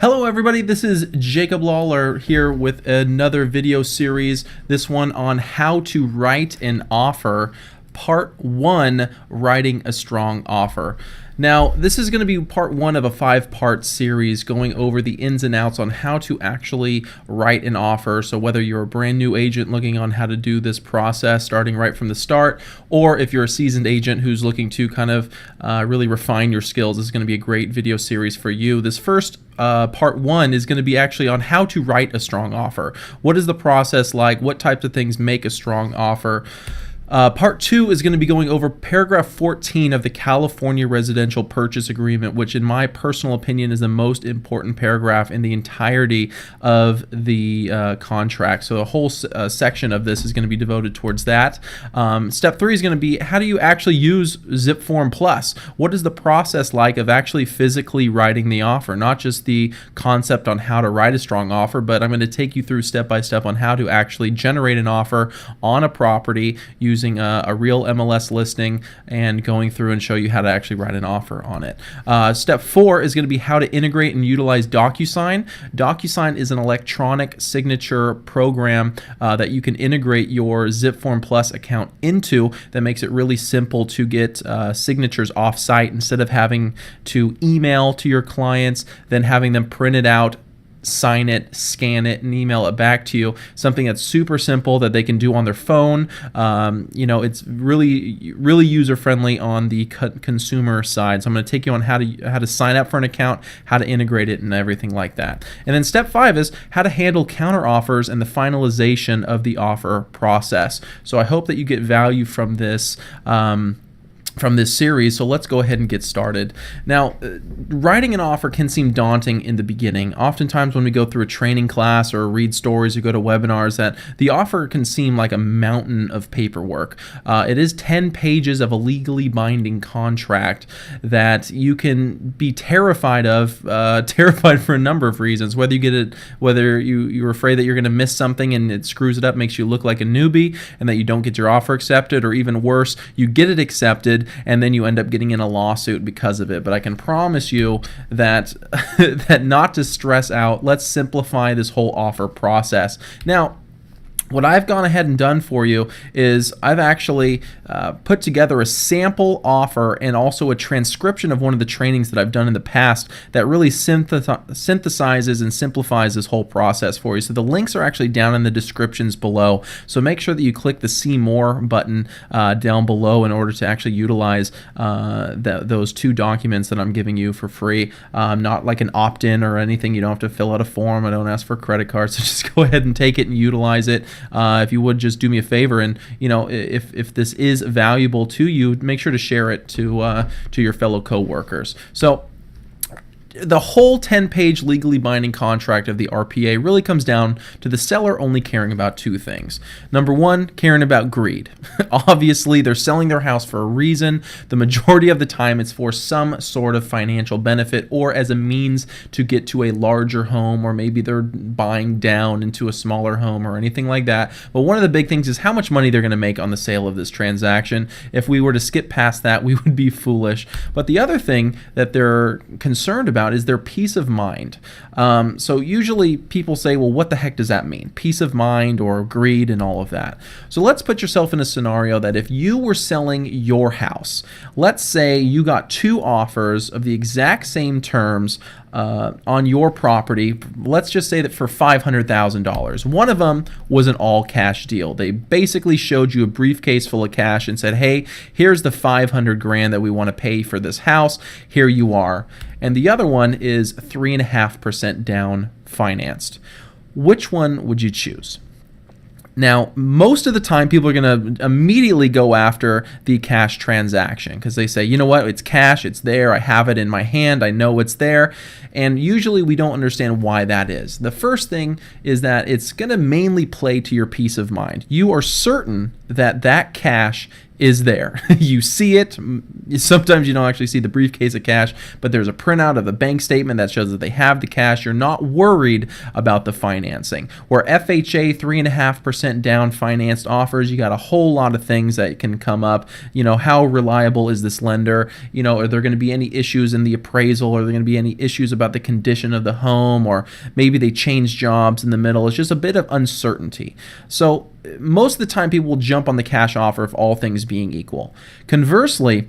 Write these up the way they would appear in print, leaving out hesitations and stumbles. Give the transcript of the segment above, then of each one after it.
Hello everybody, this is Jacob Lawler here with another video series, this one on how to write an offer, part 1, writing a strong offer. Now, this is going to be part 1 of a 5-part series going over the ins and outs on how to actually write an offer. So whether you're a brand new agent looking on how to do this process starting right from the start, or if you're a seasoned agent who's looking to kind of really refine your skills, this is going to be a great video series for you. This first part 1 is going to be actually on how to write a strong offer. What is the process like? What types of things make a strong offer? Part 2 is going to be going over paragraph 14 of the California Residential Purchase Agreement, which in my personal opinion is the most important paragraph in the entirety of the contract. So a whole section of this is going to be devoted towards that. Step 3 is going to be how do you actually use Zip Form Plus? What is the process like of actually physically writing the offer? Not just the concept on how to write a strong offer, but I'm going to take you through step by step on how to actually generate an offer on a property using a real MLS listing and going through and show you how to actually write an offer on it. Step 4 is going to be how to integrate and utilize DocuSign. DocuSign is an electronic signature program that you can integrate your Zip Form Plus account into that makes it really simple to get signatures off-site instead of having to email to your clients, then having them print it out, sign it, scan it, and email it back to you. Something that's super simple that they can do on their phone. It's really user-friendly on the consumer side. So I'm going to take you on how to sign up for an account, how to integrate it, and everything like that. And then step 5 is how to handle counter offers and the finalization of the offer process. So I hope that you get value from this. From this series, so let's go ahead and get started. Now, writing an offer can seem daunting in the beginning. Oftentimes when we go through a training class or read stories or go to webinars, that the offer can seem like a mountain of paperwork. It is 10 pages of a legally binding contract that you can be terrified of, terrified for a number of reasons. Whether you get it, whether you're afraid that you're going to miss something and it screws it up, makes you look like a newbie, and that you don't get your offer accepted, or even worse, you get it accepted and then you end up getting in a lawsuit because of it. But I can promise you that that not to stress out. Let's simplify this whole offer process. Now, what I've gone ahead and done for you is I've actually put together a sample offer and also a transcription of one of the trainings that I've done in the past that really synthesizes and simplifies this whole process for you. So the links are actually down in the descriptions below. So make sure that you click the See More button down below in order to actually utilize those 2 documents that I'm giving you for free. Not like an opt-in or anything. You don't have to fill out a form. I don't ask for credit cards. So just go ahead and take it and utilize it. If you would just do me a favor, and if this is valuable to you, make sure to share it to your fellow coworkers. So the whole 10-page legally binding contract of the RPA really comes down to the seller only caring about 2 things. Number 1, caring about greed. Obviously, they're selling their house for a reason. The majority of the time, it's for some sort of financial benefit or as a means to get to a larger home, or maybe they're buying down into a smaller home or anything like that. But one of the big things is how much money they're going to make on the sale of this transaction. If we were to skip past that, we would be foolish. But the other thing that they're concerned about is their peace of mind. So usually people say, well, what the heck does that mean? Peace of mind or greed and all of that. So let's put yourself in a scenario that if you were selling your house, let's say you got 2 offers of the exact same terms on your property. Let's just say that for $500,000. One of them was an all-cash deal. They basically showed you a briefcase full of cash and said, hey, here's the $500,000 that we want to pay for this house. Here you are. And the other one is 3.5% down financed. Which one would you choose? Now, most of the time, people are going to immediately go after the cash transaction because they say, you know what, it's cash, it's there, I have it in my hand, I know it's there. And usually we don't understand why that is. The first thing is that it's going to mainly play to your peace of mind. You are certain that that cash is there. You see it. Sometimes you don't actually see the briefcase of cash, but there's a printout of the bank statement that shows that they have the cash. You're not worried about the financing. Where FHA 3.5% down financed offers, you got a whole lot of things that can come up. How reliable is this lender? Are there going to be any issues in the appraisal? Are there going to be any issues about the condition of the home? Or maybe they change jobs in the middle. It's just a bit of uncertainty. So most of the time people will jump on the cash offer if all things being equal. Conversely,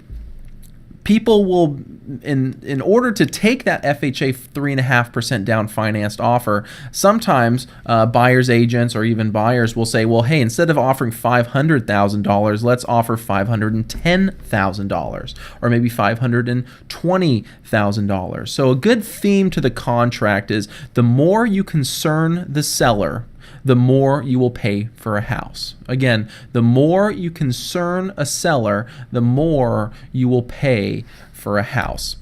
people will, in order to take that FHA 3.5% down financed offer, sometimes buyers agents or even buyers will say, well, hey, instead of offering $500,000, let's offer $510,000 or maybe $520,000. So a good theme to the contract is the more you concern the seller, the more you will pay for a house. Again, the more you concern a seller, the more you will pay for a house.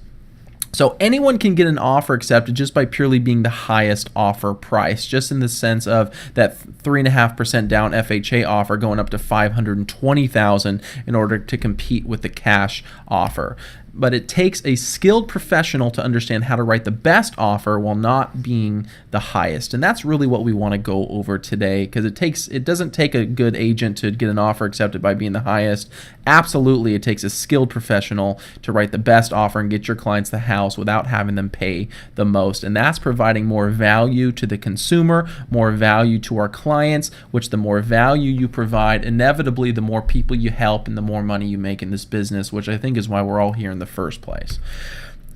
So anyone can get an offer accepted just by purely being the highest offer price, just in the sense of that 3.5% down FHA offer going up to $520,000 in order to compete with the cash offer. But it takes a skilled professional to understand how to write the best offer while not being the highest. And that's really what we want to go over today, because it doesn't take a good agent to get an offer accepted by being the highest. Absolutely, it takes a skilled professional to write the best offer and get your clients the house without having them pay the most. And that's providing more value to the consumer, more value to our clients, which the more value you provide, inevitably the more people you help and the more money you make in this business, which I think is why we're all here in the first place.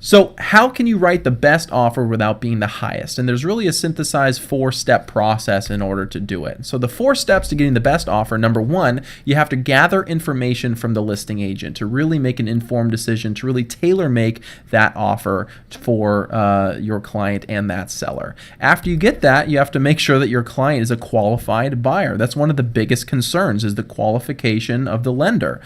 So how can you write the best offer without being the highest? And there's really a synthesized 4-step process in order to do it. So the 4 steps to getting the best offer: number 1, you have to gather information from the listing agent to really make an informed decision, to really tailor make that offer for your client and that seller. After you get that, you have to make sure that your client is a qualified buyer. That's one of the biggest concerns, is the qualification of the lender.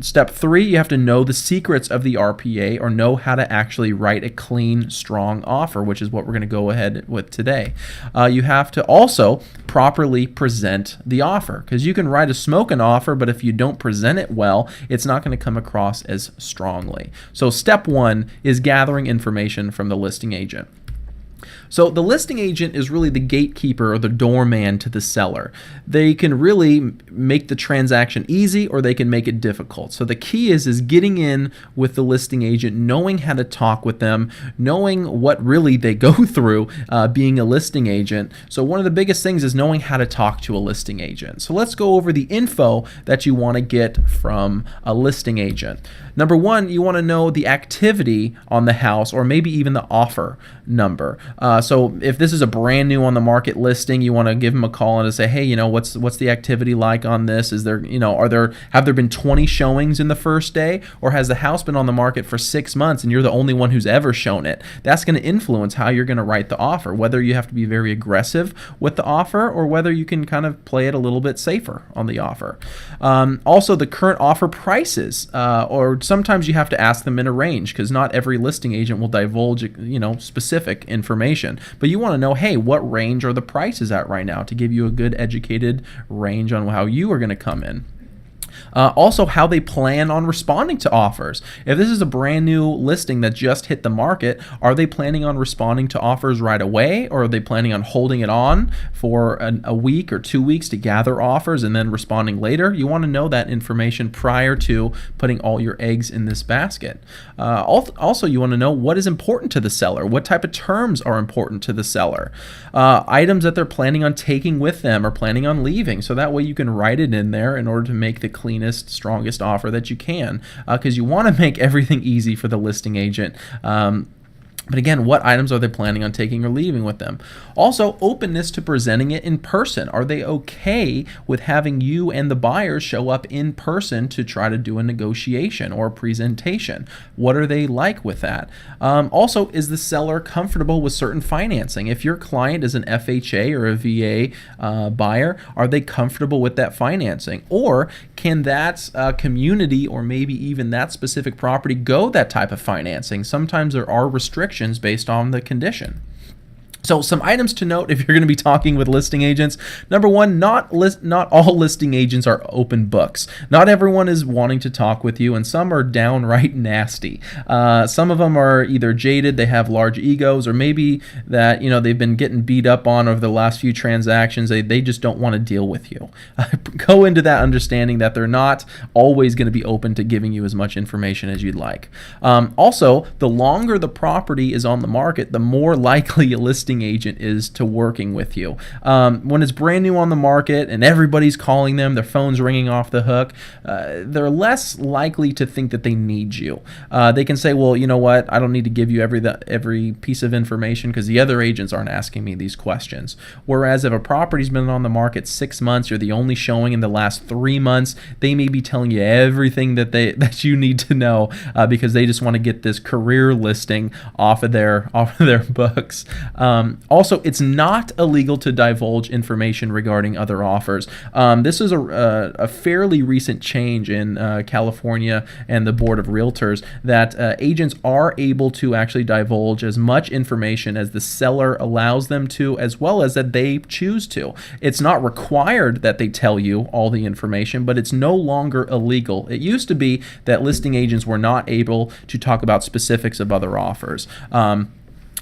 Step 3, you have to know the secrets of the RPA, or know how to actually write a clean, strong offer, which is what we're going to go ahead with today. You have to also properly present the offer, because you can write a smoking offer, but if you don't present it well, it's not going to come across as strongly. So step 1 is gathering information from the listing agent. So the listing agent is really the gatekeeper or the doorman to the seller. They can really make the transaction easy, or they can make it difficult. So the key is getting in with the listing agent, knowing how to talk with them, knowing what really they go through being a listing agent. So one of the biggest things is knowing how to talk to a listing agent. So let's go over the info that you want to get from a listing agent. Number 1, you want to know the activity on the house, or maybe even the offer number. So if this is a brand new on the market listing, you want to give them a call and say, hey, what's the activity like on this? Is there, have there been 20 showings in the first day, or has the house been on the market for 6 months and you're the only one who's ever shown it? That's going to influence how you're going to write the offer, whether you have to be very aggressive with the offer or whether you can kind of play it a little bit safer on the offer. Also, the current offer prices, or sometimes you have to ask them in a range, because not every listing agent will divulge, specific information. But you want to know, hey, what range are the prices at right now, to give you a good educated range on how you are going to come in. Also, how they plan on responding to offers. If this is a brand new listing that just hit the market, are they planning on responding to offers right away, or are they planning on holding it on for a week or 2 weeks to gather offers and then responding later? You want to know that information prior to putting all your eggs in this basket. Also, you want to know what is important to the seller. What type of terms are important to the seller? Items that they're planning on taking with them or planning on leaving. So that way you can write it in there in order to make the cleanest, strongest offer that you can, because you want to make everything easy for the listing agent. But again, what items are they planning on taking or leaving with them? Also, openness to presenting it in person. Are they okay with having you and the buyer show up in person to try to do a negotiation or a presentation? What are they like with that? Also, is the seller comfortable with certain financing? If your client is an FHA or a VA buyer, are they comfortable with that financing? Or can that community, or maybe even that specific property, go that type of financing? Sometimes there are restrictions based on the condition. So some items to note if you're going to be talking with listing agents. Number one, not all listing agents are open books. Not everyone is wanting to talk with you, and some are downright nasty. Some of them are either jaded, they have large egos, or maybe that they've been getting beat up on over the last few transactions. They just don't want to deal with you. Go into that understanding that they're not always going to be open to giving you as much information as you'd like. Also, the longer the property is on the market, the more likely a listing agent is to working with you. When it's brand new on the market and everybody's calling them, their phone's ringing off the hook, they're less likely to think that they need you. They can say, well, you know what, I don't need to give you every piece of information because the other agents aren't asking me these questions. Whereas if a property's been on the market 6 months, you're the only showing in the last 3 months, they may be telling you everything that you need to know because they just want to get this career listing off of their books. Also, it's not illegal to divulge information regarding other offers. This is a fairly recent change in California and the Board of Realtors that agents are able to actually divulge as much information as the seller allows them to, as well as that they choose to. It's not required that they tell you all the information, but it's no longer illegal. It used to be that listing agents were not able to talk about specifics of other offers.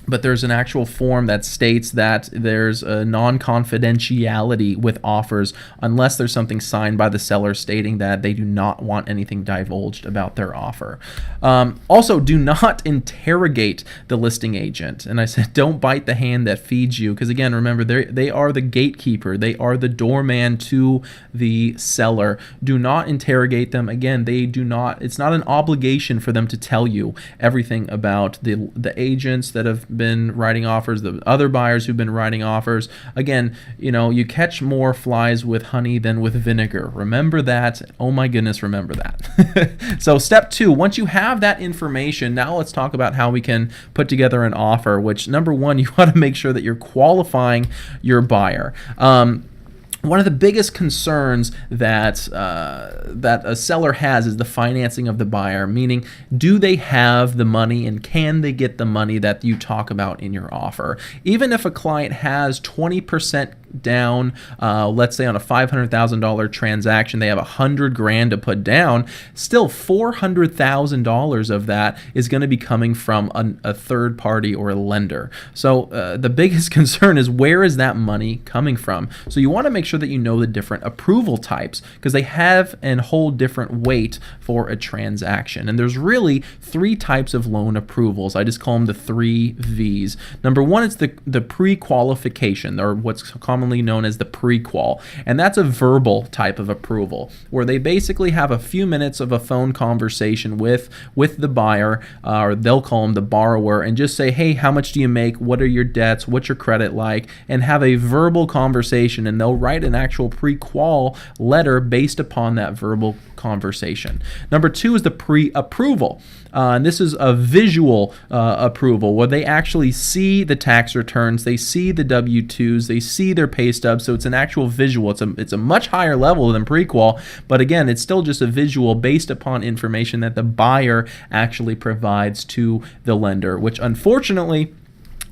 But there's an actual form that states that there's a non-confidentiality with offers unless there's something signed by the seller stating that they do not want anything divulged about their offer. Also, do not interrogate the listing agent. And I said, don't bite the hand that feeds you, because again, remember, they are the gatekeeper. They are the doorman to the seller. Do not interrogate them. Again, it's not an obligation for them to tell you everything about the agents that have been writing offers, the other buyers who've been writing offers. Again, you catch more flies with honey than with vinegar. Remember that. Oh my goodness, remember that. So step 2, once you have that information, now let's talk about how we can put together an offer, which number 1, you want to make sure that you're qualifying your buyer. One of the biggest concerns that a seller has is the financing of the buyer, meaning do they have the money and can they get the money that you talk about in your offer? Even if a client has 20% down, let's say on a $500,000 transaction, they have $100,000 to put down, still $400,000 of that is going to be coming from a third party or a lender. So the biggest concern is, where is that money coming from? So you want to make sure that you know the different approval types, because they have and hold different weight for a transaction. And there's really 3 types of loan approvals. I just call them the 3 V's. Number 1 is the pre-qualification, or what's commonly known as the pre-qual, and that's a verbal type of approval where they basically have a few minutes of a phone conversation with the buyer, or they'll call him the borrower, and just say, hey, how much do you make, what are your debts, what's your credit like, and have a verbal conversation, and they'll write an actual pre-qual letter based upon that verbal conversation. Number 2 is the pre-approval. And this is a visual approval where they actually see the tax returns, they see the W-2s, they see their pay stubs, so it's an actual visual. It's a much higher level than pre-qual, but again, it's still just a visual based upon information that the buyer actually provides to the lender, which unfortunately,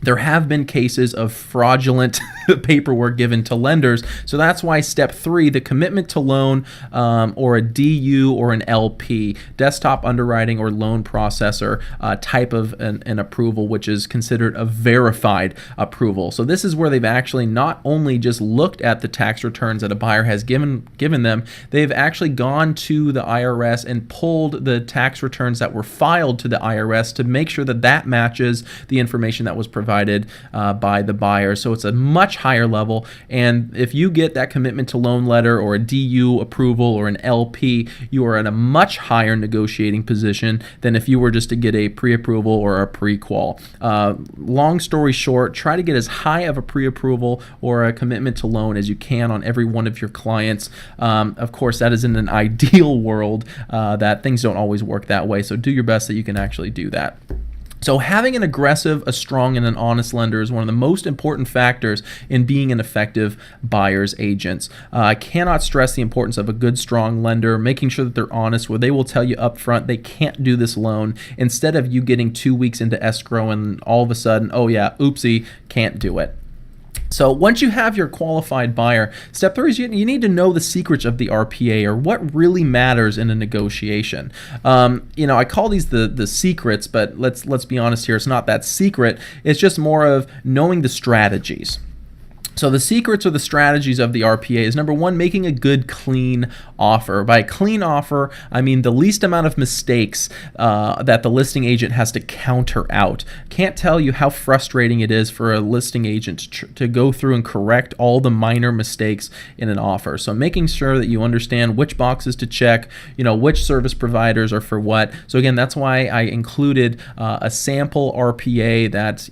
there have been cases of fraudulent paperwork given to lenders. So that's why step 3, the commitment to loan, or a DU or an LP, desktop underwriting or loan processor type of an approval, which is considered a verified approval. So this is where they've actually not only just looked at the tax returns that a buyer has given them, they've actually gone to the IRS and pulled the tax returns that were filed to the IRS to make sure that that matches the information that was provided by the buyer. So it's a much higher level, and if you get that commitment to loan letter or a DU approval or an LP, you are in a much higher negotiating position than if you were just to get a pre-approval or a pre-qual. Long story short, try to get as high of a pre-approval or a commitment to loan as you can on every one of your clients. Of course, that is in an ideal world that things don't always work that way, so do your best that you can actually do that. So having an aggressive, a strong, and an honest lender is one of the most important factors in being an effective buyer's agent. I cannot stress the importance of a good, strong lender, making sure that they're honest, where they will tell you up front they can't do this loan, instead of you getting 2 weeks into escrow and all of a sudden, oh yeah, oopsie, can't do it. So once you have your qualified buyer, step 3 is you need to know the secrets of the RPA, or what really matters in a negotiation. I call these the secrets, but let's be honest here, it's not that secret. It's just more of knowing the strategies. So the secrets or the strategies of the RPA is, number 1, making a good, clean offer. By clean offer, I mean the least amount of mistakes that the listing agent has to counter out. Can't tell you how frustrating it is for a listing agent to go through and correct all the minor mistakes in an offer. So making sure that you understand which boxes to check, which service providers are for what. So again, that's why I included a sample RPA that,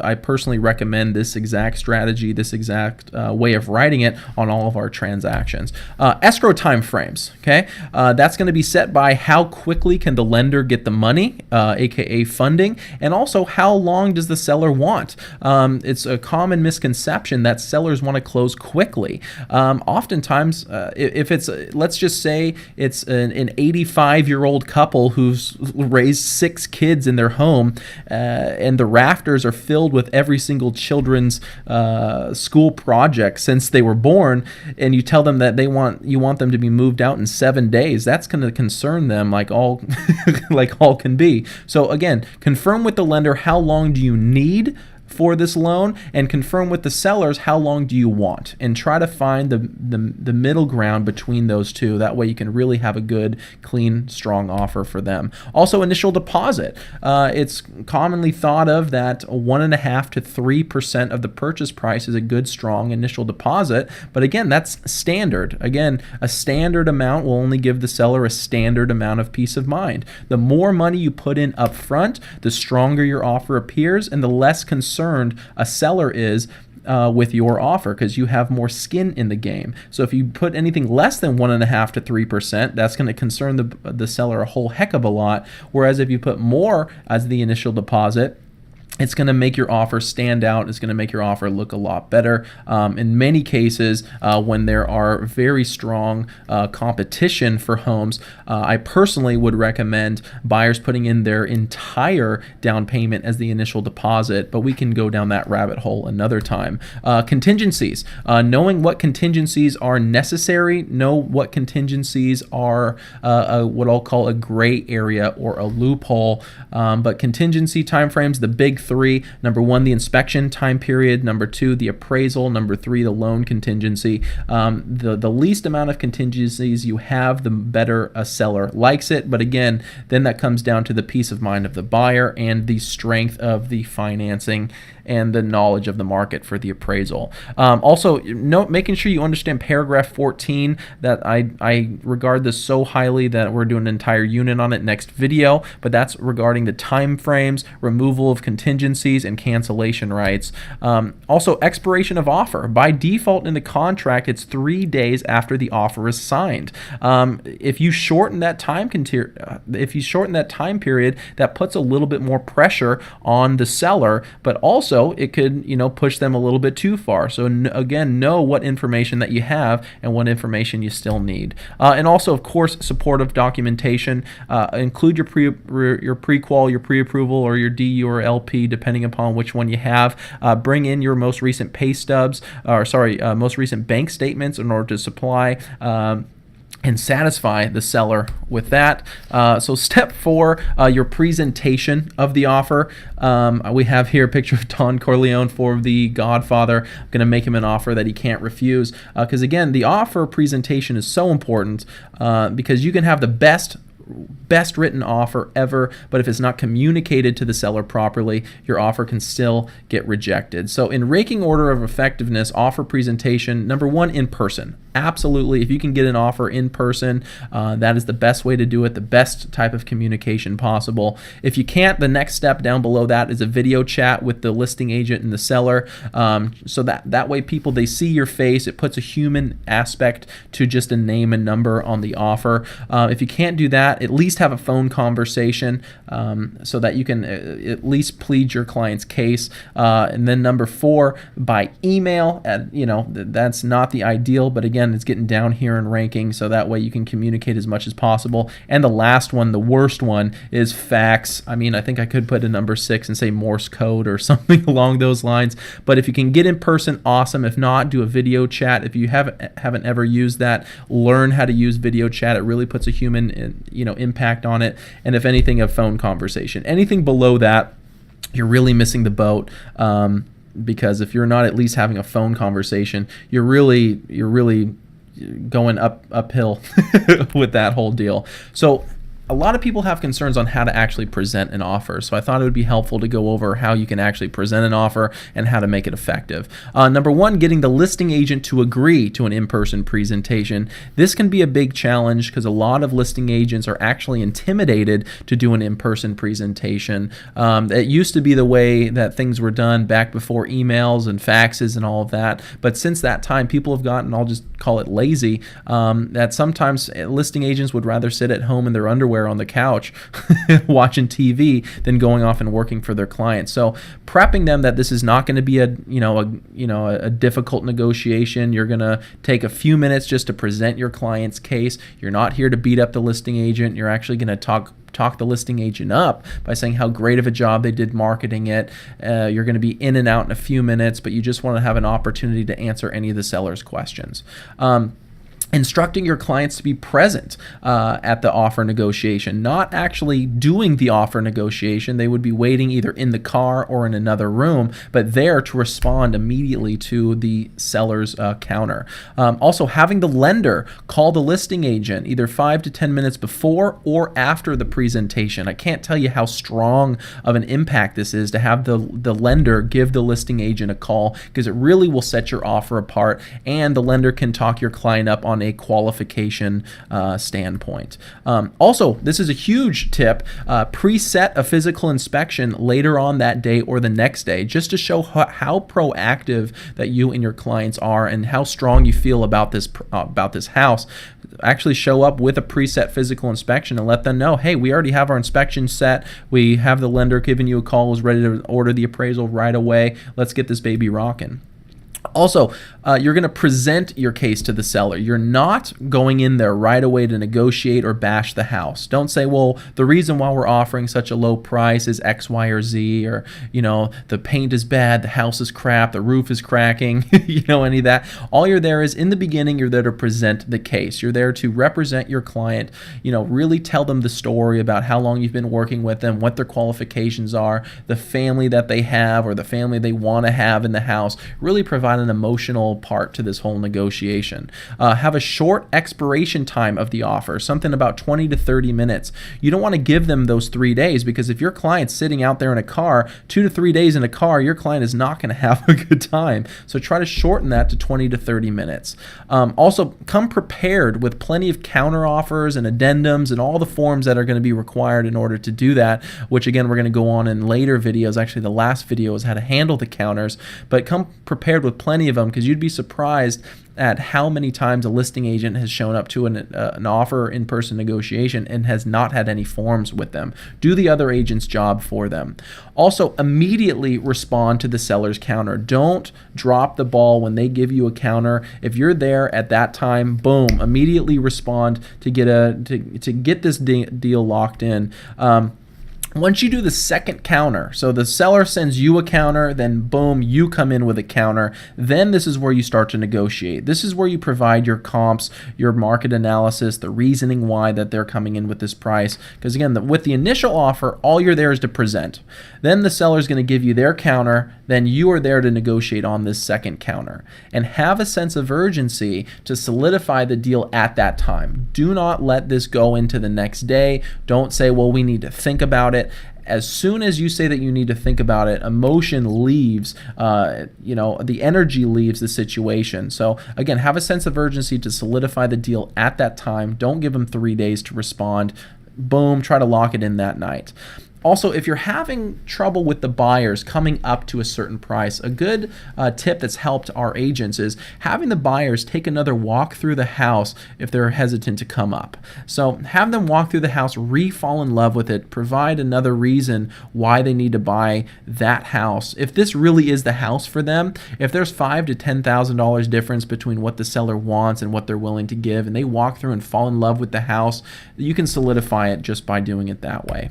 I personally recommend this exact strategy, this exact way of writing it on all of our transactions. Escrow time frames, okay? That's going to be set by how quickly can the lender get the money, aka funding, and also how long does the seller want. It's a common misconception that sellers want to close quickly. Oftentimes, if it's, let's just say it's an 85-year-old couple who's raised 6 kids in their home, and the rafters are filled with every single children's school project since they were born, and you tell them that you want them to be moved out in 7 days, that's going to concern them like all like all can be. So again, confirm with the lender how long do you need for this loan, and confirm with the sellers how long do you want, and try to find the middle ground between those two. That way you can really have a good, clean, strong offer for them. Also, initial deposit. It's commonly thought of that 1.5% to 3% of the purchase price is a good, strong initial deposit, but again, that's standard. Again, a standard amount will only give the seller a standard amount of peace of mind. The more money you put in up front, the stronger your offer appears, and the less concerned a seller is with your offer, because you have more skin in the game. So if you put anything less than 1.5% to 3%, that's going to concern the seller a whole heck of a lot. Whereas if you put more as the initial deposit, it's going to make your offer stand out. It's going to make your offer look a lot better. In many cases, when there are very strong competition for homes, I personally would recommend buyers putting in their entire down payment as the initial deposit, but we can go down that rabbit hole another time. Contingencies. Knowing what contingencies are necessary, know what contingencies are what I'll call a gray area or a loophole. But contingency timeframes, the big 3. Number 1, the inspection time period. Number 2, the appraisal. Number 3, the loan contingency. The least amount of contingencies you have, the better a seller likes it. But again, then that comes down to the peace of mind of the buyer and the strength of the financing and the knowledge of the market for the appraisal. Also, making sure you understand paragraph 14, that I regard this so highly that we're doing an entire unit on it next video, but that's regarding the time frames, removal of contingencies, and cancellation rights. Also, expiration of offer. By default in the contract, it's 3 days after the offer is signed. If you shorten that time period, that puts a little bit more pressure on the seller, but also it could, push them a little bit too far. So again, know what information that you have and what information you still need. And also, of course, supportive documentation. Include your pre-qual, your pre-approval, or your DU or LP, depending upon which one you have. Bring in your most recent pay stubs, most recent bank statements in order to supply and satisfy the seller with that. So step 4, your presentation of the offer. We have here a picture of Don Corleone for The Godfather. I'm going to make him an offer that he can't refuse, because again, the offer presentation is so important, because you can have the best written offer ever, but if it's not communicated to the seller properly, your offer can still get rejected. So in ranking order of effectiveness, offer presentation, number 1, in person. absolutely, if you can get an offer in person, that is the best way to do it, the best type of communication possible. If you can't, the next step down below that is a video chat with the listing agent and the seller, so that way people, they see your face. It puts a human aspect to just a name and number on the offer. If you can't do that, at least have a phone conversation, so that you can at least plead your client's case. And then number 4, by email. That's not the ideal, but again, it's getting down here in ranking, so that way you can communicate as much as possible. And the last one, the worst one, is fax. I mean, I think I could put a number 6 and say Morse code or something along those lines. But if you can get in person, awesome. If not, do a video chat. If you haven't ever used that, learn how to use video chat. It really puts a human impact on it. And if anything, a phone conversation. Anything below that, you're really missing the boat. Because if you're not at least having a phone conversation, you're really going uphill with that whole deal. So a lot of people have concerns on how to actually present an offer, so I thought it would be helpful to go over how you can actually present an offer and how to make it effective. Number 1, getting the listing agent to agree to an in-person presentation. This can be a big challenge because a lot of listing agents are actually intimidated to do an in-person presentation. It used to be the way that things were done back before emails and faxes and all of that, but since that time, people have gotten, I'll just call it lazy, that sometimes listing agents would rather sit at home in their underwear on the couch watching TV than going off and working for their clients. So prepping them that this is not going to be a difficult negotiation. You're going to take a few minutes just to present your client's case. You're not here to beat up the listing agent. You're actually going to talk the listing agent up by saying how great of a job they did marketing it. You're going to be in and out in a few minutes, but you just want to have an opportunity to answer any of the seller's questions. Instructing your clients to be present at the offer negotiation, not actually doing the offer negotiation. They would be waiting either in the car or in another room, but there to respond immediately to the seller's counter. Also, having the lender call the listing agent either 5 to 10 minutes before or after the presentation. I can't tell you how strong of an impact this is to have the lender give the listing agent a call, because it really will set your offer apart, and the lender can talk your client up on a qualification standpoint. Also, this is a huge tip, preset a physical inspection later on that day or the next day, just to show how proactive that you and your clients are and how strong you feel about this house. Actually show up with a preset physical inspection and let them know, hey, we already have our inspection set. We have the lender giving you a call, is ready to order the appraisal right away. Let's get this baby rocking. Also, you're going to present your case to the seller. You're not going in there right away to negotiate or bash the house. Don't say, well, the reason why we're offering such a low price is X, Y, or Z, or, the paint is bad, the house is crap, the roof is cracking, any of that. All you're there is, in the beginning, you're there to present the case. You're there to represent your client, really tell them the story about how long you've been working with them, what their qualifications are, the family that they have or the family they want to have in the house. Really provide an emotional part to this whole negotiation. Have a short expiration time of the offer, something about 20 to 30 minutes. You don't want to give them those 3 days, because if your client's sitting out there in a car, 2 to 3 days in a car, your client is not going to have a good time. So try to shorten that to 20 to 30 minutes. Also, come prepared with plenty of counter offers and addendums and all the forms that are going to be required in order to do that, which again, we're going to go on in later videos. Actually, the last video is how to handle the counters, but come prepared with plenty of them, because you'd be surprised at how many times a listing agent has shown up to an offer in-person negotiation and has not had any forms with them. Do the other agent's job for them. Also, immediately respond to the seller's counter. Don't drop the ball when they give you a counter. If you're there at that time, boom, immediately respond to get this deal locked in. Once you do the second counter, so the seller sends you a counter, then boom, you come in with a counter, then this is where you start to negotiate. This is where you provide your comps, your market analysis, the reasoning why that they're coming in with this price. Because again, with the initial offer, all you're there is to present. Then the seller's going to give you their counter, then you are there to negotiate on this second counter. And have a sense of urgency to solidify the deal at that time. Do not let this go into the next day. Don't say, well, we need to think about it. it. As soon as you say that you need to think about it, emotion leaves, the energy leaves the situation. So again, have a sense of urgency to solidify the deal at that time. Don't give them 3 days to respond. Boom, try to lock it in that night. Also, if you're having trouble with the buyers coming up to a certain price, a good tip that's helped our agents is having the buyers take another walk through the house if they're hesitant to come up. So have them walk through the house, fall in love with it, provide another reason why they need to buy that house. If this really is the house for them, if there's $5,000 to $10,000 difference between what the seller wants and what they're willing to give, and they walk through and fall in love with the house, you can solidify it just by doing it that way.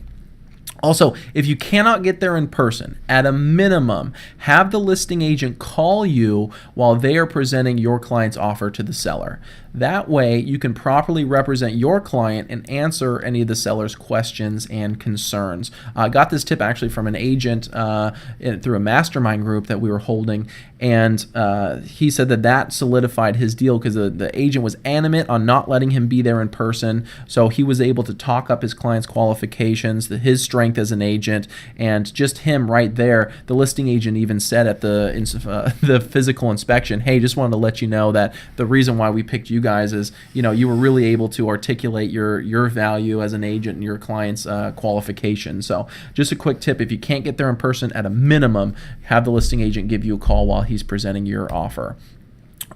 Also, if you cannot get there in person, at a minimum, have the listing agent call you while they are presenting your client's offer to the seller. That way, you can properly represent your client and answer any of the seller's questions and concerns. I got this tip actually from an agent through a mastermind group that we were holding, and he said that solidified his deal because the agent was adamant on not letting him be there in person, so he was able to talk up his client's qualifications, his strength as an agent, and just him right there. The listing agent even said at the physical inspection, hey, just wanted to let you know that the reason why we picked you guys is, you were really able to articulate your value as an agent and your client's qualifications. So just a quick tip, if you can't get there in person, at a minimum, have the listing agent give you a call while he's presenting your offer.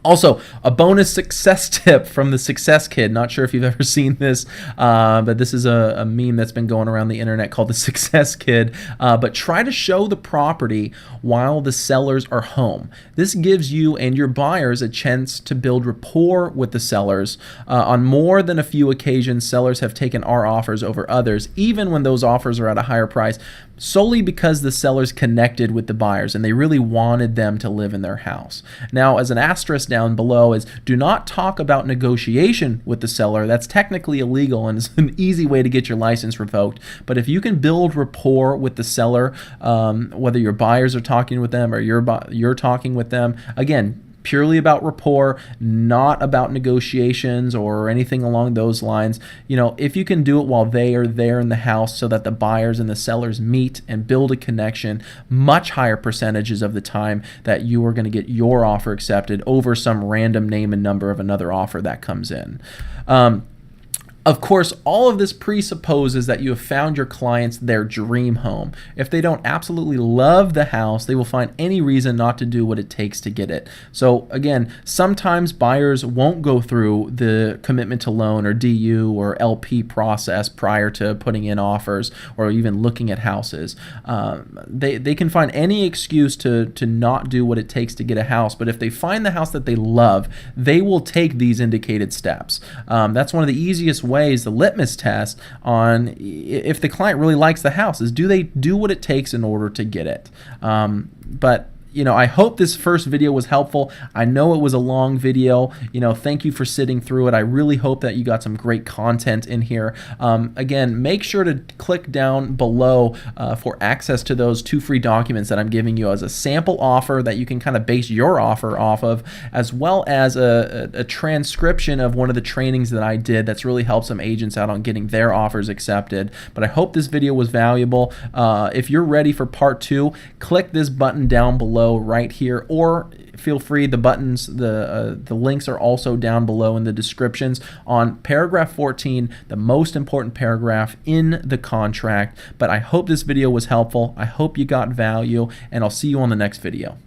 Also, a bonus success tip from the Success Kid. Not sure if you've ever seen this, but this is a meme that's been going around the internet called the Success Kid. But try to show the property while the sellers are home. This gives you and your buyers a chance to build rapport with the sellers. On more than a few occasions, sellers have taken our offers over others, even when those offers are at a higher price, solely because the sellers connected with the buyers and they really wanted them to live in their house. Now, as an asterisk down below is, do not talk about negotiation with the seller. That's technically illegal and is an easy way to get your license revoked. But if you can build rapport with the seller, whether your buyers are talking with them or you're talking with them, again, purely about rapport, not about negotiations or anything along those lines. If you can do it while they are there in the house so that the buyers and the sellers meet and build a connection, much higher percentages of the time that you are going to get your offer accepted over some random name and number of another offer that comes in. Of course, all of this presupposes that you have found your clients their dream home. If they don't absolutely love the house, they will find any reason not to do what it takes to get it. So again, sometimes buyers won't go through the commitment to loan or DU or LP process prior to putting in offers or even looking at houses. They can find any excuse to not do what it takes to get a house, but if they find the house that they love, they will take these indicated steps. That's one of the easiest ways, the litmus test on if the client really likes the house is, do they do what it takes in order to get it? But I hope this first video was helpful. I know it was a long video. Thank you for sitting through it. I really hope that you got some great content in here. Again, make sure to click down below for access to those 2 free documents that I'm giving you as a sample offer that you can kind of base your offer off of, as well as a transcription of one of the trainings that I did that's really helped some agents out on getting their offers accepted. But I hope this video was valuable. If you're ready for part 2, click this button down below right here, or feel free, the buttons, the links are also down below in the descriptions on paragraph 14, the most important paragraph in the contract. But I hope this video was helpful. I hope you got value, and I'll see you on the next video.